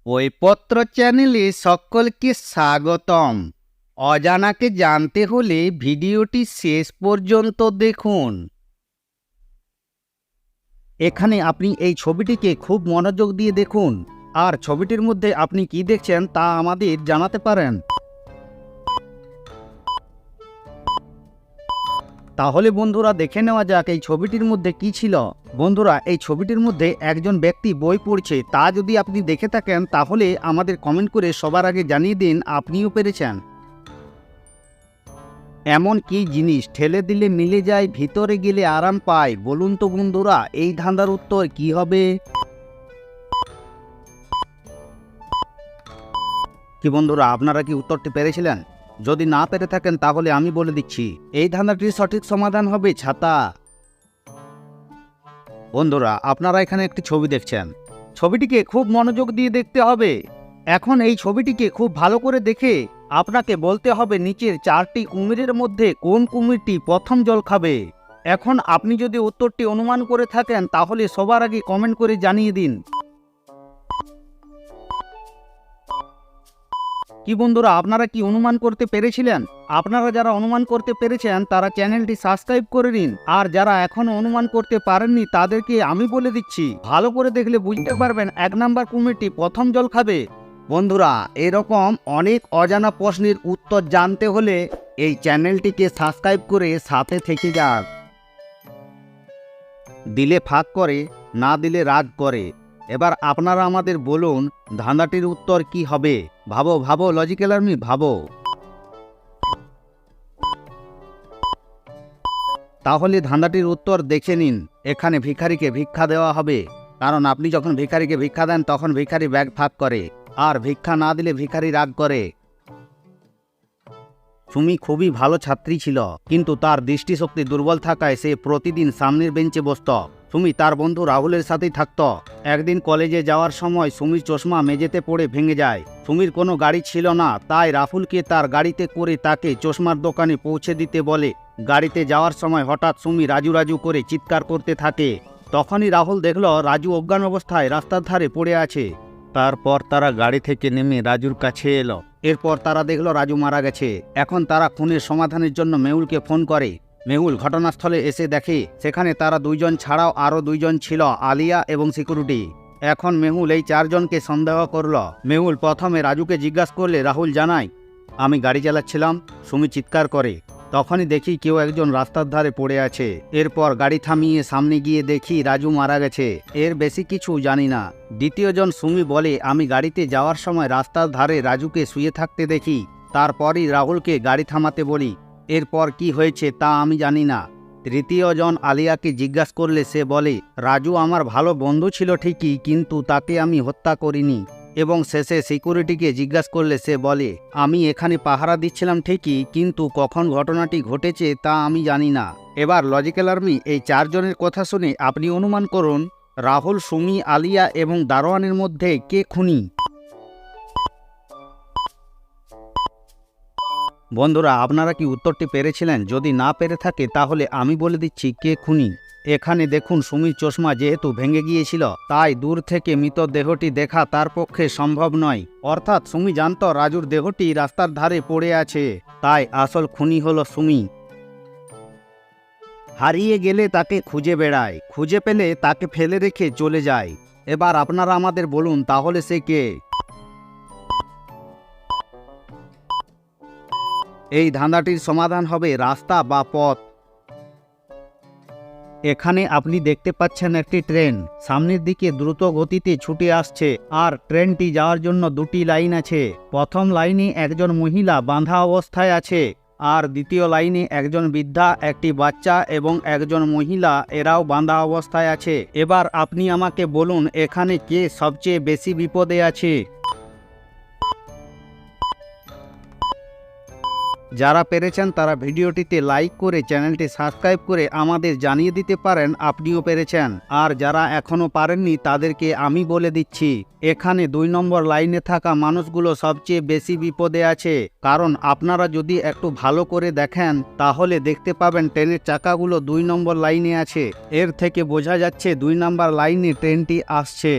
বইপত্র চ্যানেলে সকলকে স্বাগতম। অজানাকে জানতে হলে ভিডিওটি শেষ পর্যন্ত দেখুন। এখানে আপনি এই ছবিটিকে খুব মনোযোগ দিয়ে দেখুন, আর ছবিটির মধ্যে আপনি কি দেখছেন তা আমাদের জানাতে পারেন। তাহলে বন্ধুরা দেখে নেওয়া যাক এই ছবিটির মধ্যে কি ছিল। বন্ধুরা, এই ছবিটির মধ্যে একজন ব্যক্তি বই পড়ছে, তা যদি আপনি দেখে থাকেন তাহলে আমাদের কমেন্ট করে সবার আগে জানিয়ে দিন আপনিও পেরেছেন। এমন কি জিনিস ঠেলে দিলে মিলে যায়, ভিতরে গেলে আরাম পায়? বলুন তো বন্ধুরা, এই ধাঁধার উত্তর কি হবে? কি বন্ধুরা, আপনারা কি উত্তরটি পেরেছিলেন? যদি না পেরে থাকেন তাহলে আমি বলে দিচ্ছি, এই ধাঁধাটির সঠিক সমাধান হবে ছাতা। বন্ধুরা, আপনারা এখানে একটি ছবি দেখছেন, ছবিটিকে খুব মনোযোগ দিয়ে দেখতে হবে। এখন এই ছবিটিকে খুব ভালো করে দেখে আপনাকে বলতে হবে নিচের চারটি কুমিরের মধ্যে কোন কুমিরটি প্রথম জল খাবে। এখন আপনি যদি উত্তরটি অনুমান করে থাকেন তাহলে সবার আগে কমেন্ট করে জানিয়ে দিন। কি বন্ধুরা, আপনারা কি অনুমান করতে পেরেছিলেন? আপনারা যারা অনুমান করতে পেরেছেন তারা চ্যানেলটি সাবস্ক্রাইব করে নিন, আর যারা এখনো অনুমান করতে পারেননি তাদেরকে আমি বলে দিচ্ছি, ভালো করে দেখলে বুঝতে পারবেন 1 নাম্বার কুমিরটি প্রথম জল খাবে। বন্ধুরা, এরকম অনেক অজানা প্রশ্নের উত্তর জানতে হলে এই চ্যানেলটিকে সাবস্ক্রাইব করে সাথে থেকে যান। দিলে ফাঁক করে, না দিলে রাগ করে। এবার আপনারা আমাদের বলুন ধাঁধাটির উত্তর কি হবে। ভাবো ভাবো লজিক্যাল আর্মি, ভাবো। তাহলে ধাঁধাটির উত্তর দেখে নিন। এখানে ভিখারিকে ভিক্ষা দেওয়া হবে, কারণ আপনি যখন ভিখারিকে ভিক্ষা দেন তখন ভিখারি ব্যাগ ফাঁক করে, আর ভিক্ষা না দিলে ভিখারি রাগ করে। সুমি খুবই ভালো ছাত্রী ছিল, কিন্তু তার দৃষ্টিশক্তি দুর্বল থাকায় সে প্রতিদিন সামনের বেঞ্চে বসত। সুমি তার বন্ধু রাহুলের সাথেই থাকত। একদিন কলেজে যাওয়ার সময় সুমির চশমা মেঝেতে পড়ে ভেঙে যায়। সুমির কোনো গাড়ি ছিল না, তাই রাহুলকে তার গাড়িতে করে তাকে চশমার দোকানে পৌঁছে দিতে বলে। গাড়িতে যাওয়ার সময় হঠাৎ সুমি রাজু রাজু করে চিৎকার করতে থাকে। তখনই রাহুল দেখল রাজু অজ্ঞান অবস্থায় রাস্তার ধারে পড়ে আছে। তারপর তারা গাড়ি থেকে নেমে রাজুর কাছে এলো। এরপর তারা দেখলো রাজু মারা গেছে। এখন তারা খুনের সমাধানের জন্য মেহুলকে ফোন করে। মেহুল ঘটনাস্থলে এসে দেখে সেখানে তারা 2 জন ছাড়াও আরও 2 জন ছিল, আলিয়া এবং সিকিউরিটি। এখন মেহুল এই 4 জনকে সন্দেহ করল। মেহুল প্রথমে রাজুকে জিজ্ঞাসা করলে রাহুল জানায়, আমি গাড়ি চালাচ্ছিলাম। সুমি চিৎকার করে। তখনই দেখি কেউ একজন রাস্তার ধারে পড়ে আছে। এরপর গাড়ি থামিয়ে সামনে গিয়ে দেখি রাজু মারা গেছে। এর বেশি কিছু জানি না। দ্বিতীয় জন সুমি বলে, আমি গাড়িতে যাওয়ার সময় রাস্তার ধারে রাজুকে শুয়ে থাকতে দেখি। তারপরই রাহুলকে গাড়ি থামাতে বলি। এরপর কি হয়েছে তা আমি জানি না। তৃতীয় জন আলিয়াকে জিজ্ঞাসা করলে সে বলে, রাজু আমার ভালো বন্ধু ছিল ঠিকই, কিন্তু তাকে আমি হত্যা করিনি। এবং শেষে সিকিউরিটিকে জিজ্ঞাসা করলে সে বলে, আমি এখানে পাহারা দিচ্ছিলাম ঠিকই, কিন্তু কখন ঘটনাটি ঘটেছে তা আমি জানি না। এবার লজিক্যাল আর্মি, এই 4 জনের কথা শুনে আপনি অনুমান করুন রাহুল, সুমি, আলিয়া এবং দারোয়ানের মধ্যে কে খুনি। বন্ধুরা, আপনারা কি উত্তরটি পেরেছিলেন? যদি না পেরে থাকে তাহলে আমি বলে দিচ্ছি কে খুনি। এখানে দেখুন, সুমির চশমা যেহেতু ভেঙে গিয়েছিল তাই দূর থেকে মৃতদেহটি দেখা তার পক্ষে সম্ভব নয়। অর্থাৎ সুমি জানত রাজুর দেহটি রাস্তার ধারে পড়ে আছে, তাই আসল খুনি হলো সুমি। হারিয়ে গেলে তাকে খুঁজে বেড়ায়, খুঁজে পেলে তাকে ফেলে রেখে চলে যায়। এবার আপনারা আমাদের বলুন তাহলে সে কে। এই ধাঁধাটির সমাধান হবে রাস্তা বা পথ। এখানে আপনি দেখতে পাচ্ছেন একটি ট্রেন সামনের দিকে দ্রুত গতিতে ছুটে আসছে, আর ট্রেনটি যাওয়ার জন্য 2টি লাইন আছে। প্রথম লাইনে একজন মহিলা বাঁধা অবস্থায় আছে, আর দ্বিতীয় লাইনে একজন বৃদ্ধা, একটি বাচ্চা এবং একজন মহিলা, এরাও বাঁধা অবস্থায় আছে। এবার আপনি আমাকে বলুন এখানে কে সবচেয়ে বেশি বিপদে আছে। যারা পেরেছেন তারা ভিডিওটিতে লাইক করে চ্যানেলটি সাবস্ক্রাইব করে আমাদের জানিয়ে দিতে পারেন আপনিও পেরেছেন। আর যারা এখনও পারেননি তাদেরকে আমি বলে দিচ্ছি, এখানে 2 নম্বর লাইনে থাকা মানুষগুলো সবচেয়ে বেশি বিপদে আছে। কারণ আপনারা যদি একটু ভালো করে দেখেন তাহলে দেখতে পাবেন ট্রেনের চাকাগুলো 2 নম্বর লাইনে আছে। এর থেকে বোঝা যাচ্ছে 2 নম্বর লাইনে ট্রেনটি আসছে।